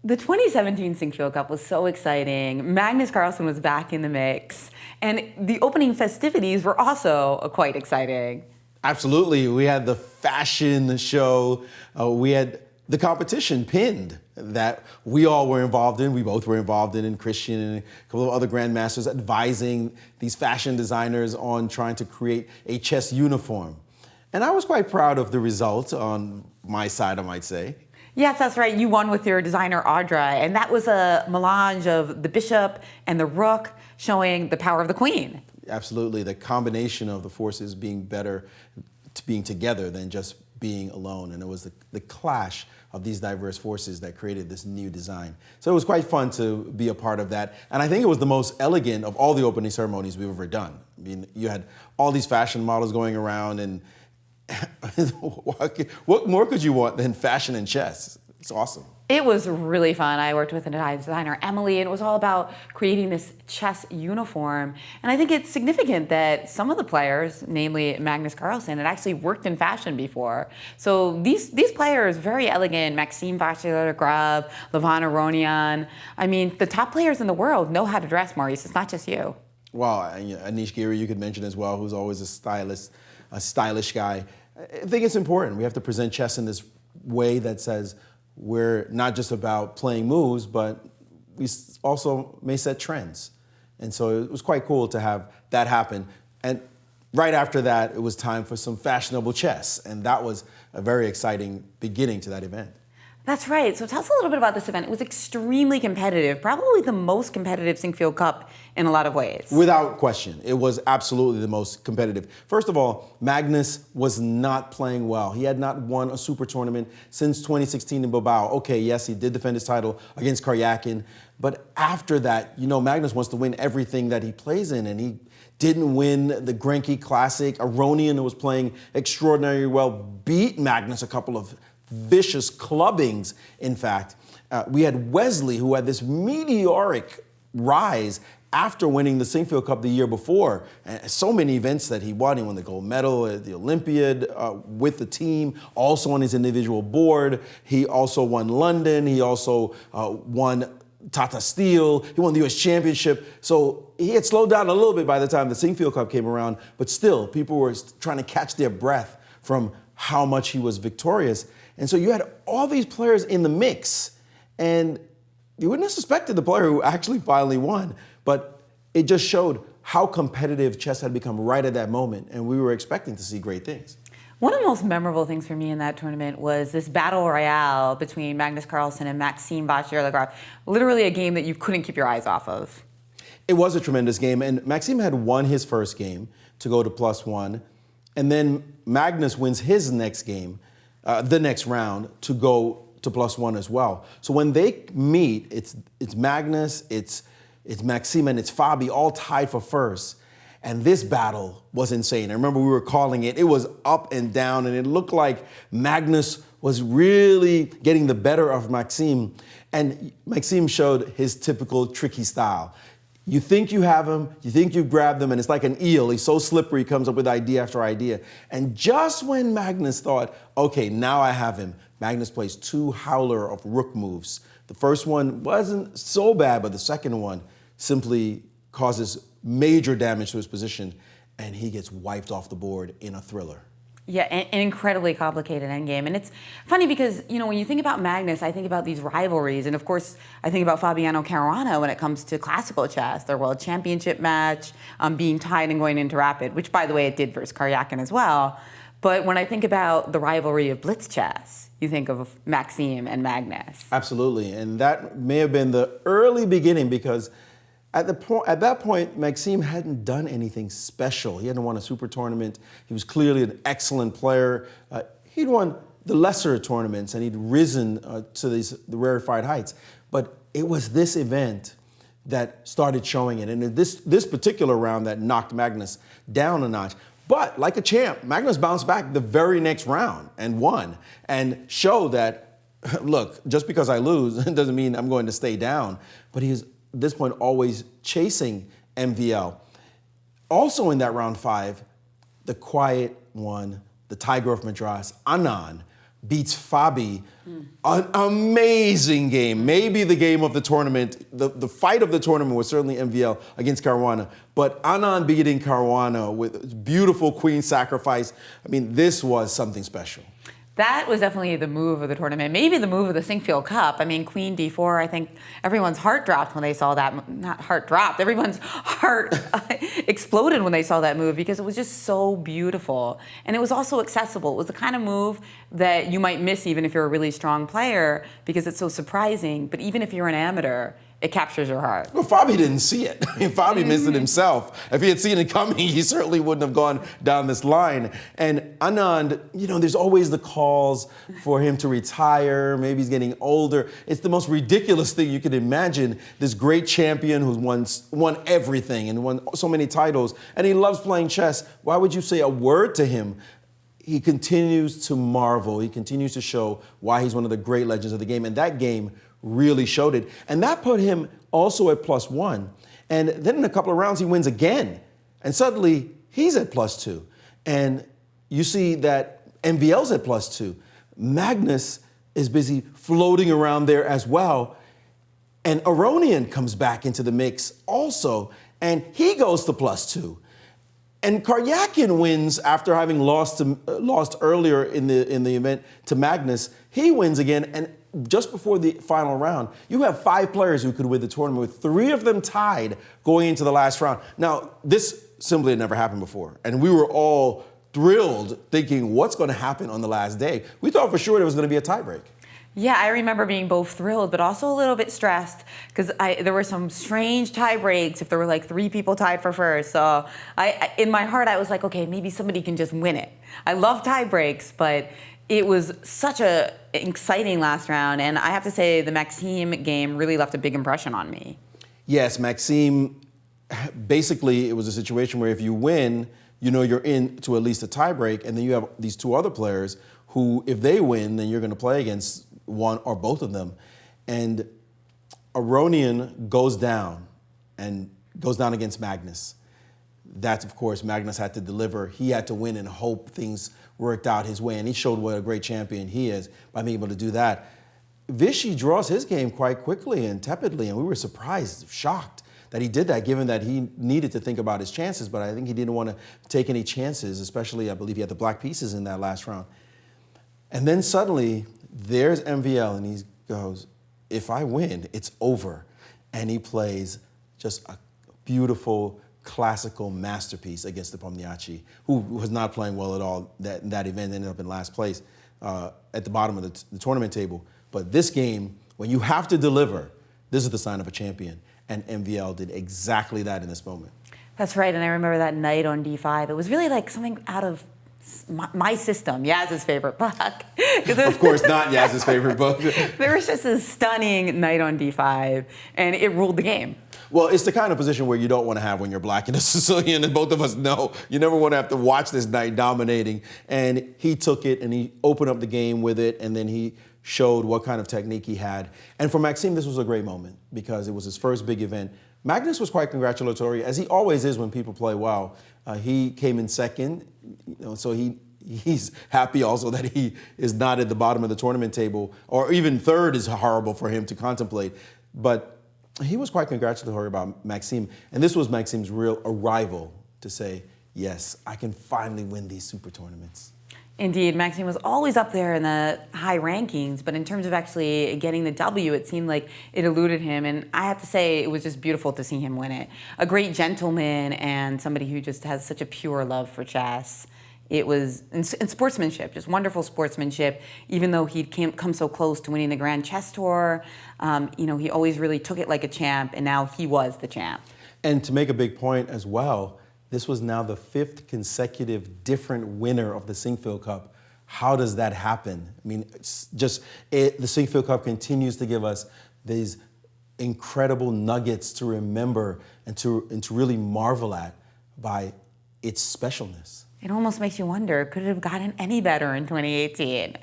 The 2017 Sinquefield Cup was so exciting. Magnus Carlsen was back in the mix, and the opening festivities were also quite exciting. Absolutely. We had the fashion show. We had the competition pinned that we all were involved in. We both were involved in, and Christian and a couple of other Grandmasters advising these fashion designers on trying to create a chess uniform. And I was quite proud of the result on my side, I might say. Yes, that's right. You won with your designer, Audra, and that was a melange of the bishop and the rook showing the power of the queen. Absolutely. The combination of the forces being better to being together than just being alone. And it was the clash of these diverse forces that created this new design. So it was quite fun to be a part of that. And I think it was the most elegant of all the opening ceremonies we've ever done. I mean, you had all these fashion models going around, and what more could you want than fashion and chess? It's awesome. It was really fun. I worked with a designer, Emily, and it was all about creating this chess uniform. And I think it's significant that some of the players, namely Magnus Carlsen, had actually worked in fashion before. So these players, very elegant, Maxime Vachier-Lagrave, Levon Aronian. I mean, the top players in the world know how to dress, Maurice. It's not just you. Well, Anish Giri, you could mention as well, who's always a stylish guy. I think it's important. We have to present chess in this way that says we're not just about playing moves, but we also may set trends. And so it was quite cool to have that happen. And right after that, it was time for some fashionable chess. And that was a very exciting beginning to that event. That's right. So tell us a little bit about this event. It was extremely competitive, probably the most competitive Sinquefield Cup in a lot of ways. Without question. It was absolutely the most competitive. First of all, Magnus was not playing well. He had not won a super tournament since 2016 in Bilbao. Okay, yes, he did defend his title against Karyakin, but after that, Magnus wants to win everything that he plays in, and he didn't win the Grenke Classic. Aronian, who was playing extraordinarily well, beat Magnus a couple of vicious clubbings, in fact. We had Wesley, who had this meteoric rise after winning the Sinquefield Cup the year before. And so many events that he won. He won the gold medal at the Olympiad with the team, also on his individual board. He also won London. He also won Tata Steel. He won the US Championship. So he had slowed down a little bit by the time the Sinquefield Cup came around, but still, people were trying to catch their breath from how much he was victorious. And so you had all these players in the mix, and you wouldn't have suspected the player who actually finally won, but it just showed how competitive chess had become right at that moment, and we were expecting to see great things. One of the most memorable things for me in that tournament was this battle royale between Magnus Carlsen and Maxime Vachier-Lagrave, literally a game that you couldn't keep your eyes off of. It was a tremendous game, and Maxime had won his first game to go to +1, and then Magnus wins his next game, the next round, to go to +1 as well. So when they meet, it's Magnus, it's Maxime, and it's Fabi all tied for first. And this battle was insane. I remember we were calling it. It was up and down, and it looked like Magnus was really getting the better of Maxime. And Maxime showed his typical tricky style. You think you have him, you think you've grabbed him, and it's like an eel. He's so slippery, he comes up with idea after idea. And just when Magnus thought, okay, now I have him, Magnus plays two howler of rook moves. The first one wasn't so bad, but the second one simply causes major damage to his position, and he gets wiped off the board in a thriller. Yeah, an incredibly complicated endgame. And it's funny because, when you think about Magnus, I think about these rivalries. And of course, I think about Fabiano Caruana when it comes to classical chess, their world championship match, being tied and going into rapid, which, by the way, it did versus Karyakin as well. But when I think about the rivalry of blitz chess, you think of Maxime and Magnus. Absolutely. And that may have been the early beginning, because at that point, Maxime hadn't done anything special. He hadn't won a super tournament. He was clearly an excellent player. He'd won the lesser tournaments, and he'd risen to the rarefied heights. But it was this event that started showing it. And this particular round that knocked Magnus down a notch. But like a champ, Magnus bounced back the very next round and won, and showed that, look, just because I lose doesn't mean I'm going to stay down. But he's, at this point, always chasing MVL. Also in that round 5, the quiet one, the Tiger of Madras, Anand, beats Fabi. An amazing game. Maybe the game of the tournament. The fight of the tournament was certainly MVL against Caruana. But Anand beating Caruana with beautiful queen sacrifice. I mean, this was something special. That was definitely the move of the tournament, maybe the move of the Sinquefield Cup. I mean, Queen D4, I think everyone's heart dropped when they saw that. Not heart dropped, everyone's heart exploded when they saw that move because it was just so beautiful. And it was also accessible. It was the kind of move that you might miss even if you're a really strong player because it's so surprising. But even if you're an amateur, it captures your heart. Well, Fabi didn't see it. I mean, Fabi missed it himself. If he had seen it coming, he certainly wouldn't have gone down this line. And Anand, there's always the calls for him to retire. Maybe he's getting older. It's the most ridiculous thing you could imagine. This great champion who's won everything and won so many titles, and he loves playing chess. Why would you say a word to him? He continues to marvel. He continues to show why he's one of the great legends of the game. And that game really showed it. And that put him also at +1. And then in a couple of rounds, he wins again. And suddenly, he's at +2. And you see that MVL's at +2. Magnus is busy floating around there as well. And Aronian comes back into the mix also. And he goes to +2. And Karyakin wins after having lost earlier in the event to Magnus. He wins again, and just before the final round, you have 5 players who could win the tournament, with 3 of them tied going into the last round. Now, this simply had never happened before, and we were all thrilled, thinking, what's going to happen on the last day? We thought for sure there was going to be a tiebreak. Yeah, I remember being both thrilled, but also a little bit stressed because there were some strange tie breaks if there were like 3 people tied for first. So in my heart, I was like, okay, maybe somebody can just win it. I love tie breaks, but it was such an exciting last round. And I have to say the Maxime game really left a big impression on me. Yes, Maxime, basically it was a situation where if you win, you're in to at least a tie break, and then you have these 2 other players who, if they win, then you're going to play against one or both of them. And Aronian goes down against Magnus. That's, of course, Magnus had to deliver. He had to win and hope things worked out his way. And he showed what a great champion he is by being able to do that. Vichy draws his game quite quickly and tepidly, and we were surprised, shocked that he did that, given that he needed to think about his chances. But I think he didn't want to take any chances, especially, I believe he had the black pieces in that last round. And then suddenly, there's MVL, and he goes, if I win, it's over. And he plays just a beautiful, classical masterpiece against the Pomniachi, who was not playing well at all. That event ended up in last place at the bottom of the tournament table. But this game, when you have to deliver, this is the sign of a champion. And MVL did exactly that in this moment. That's right, and I remember that night on D5. It was really like something out of my system, Yaz's favorite book. Of course, not Yaz's favorite book. There was just a stunning night on D5, and it ruled the game. Well, it's the kind of position where you don't want to have when you're black and a Sicilian, and both of us know you never want to have to watch this knight dominating. And he took it, and he opened up the game with it, and then he showed what kind of technique he had. And for Maxime, this was a great moment because it was his first big event. Magnus was quite congratulatory, as he always is when people play well. He came in second, so he's happy also that he is not at the bottom of the tournament table, or even third is horrible for him to contemplate. But he was quite congratulatory about Maxime, and this was Maxime's real arrival to say, yes, I can finally win these super tournaments. Indeed, Maxime was always up there in the high rankings, but in terms of actually getting the W, it seemed like it eluded him. And I have to say, it was just beautiful to see him win it. A great gentleman and somebody who just has such a pure love for chess. It was, and sportsmanship, just wonderful sportsmanship. Even though he'd come so close to winning the Grand Chess Tour, he always really took it like a champ, and now he was the champ. And to make a big point as well, this was now the 5th consecutive different winner of the Sinquefield Cup. How does that happen? I mean, the Sinquefield Cup continues to give us these incredible nuggets to remember and to really marvel at by its specialness. It almost makes you wonder, could it have gotten any better in 2018?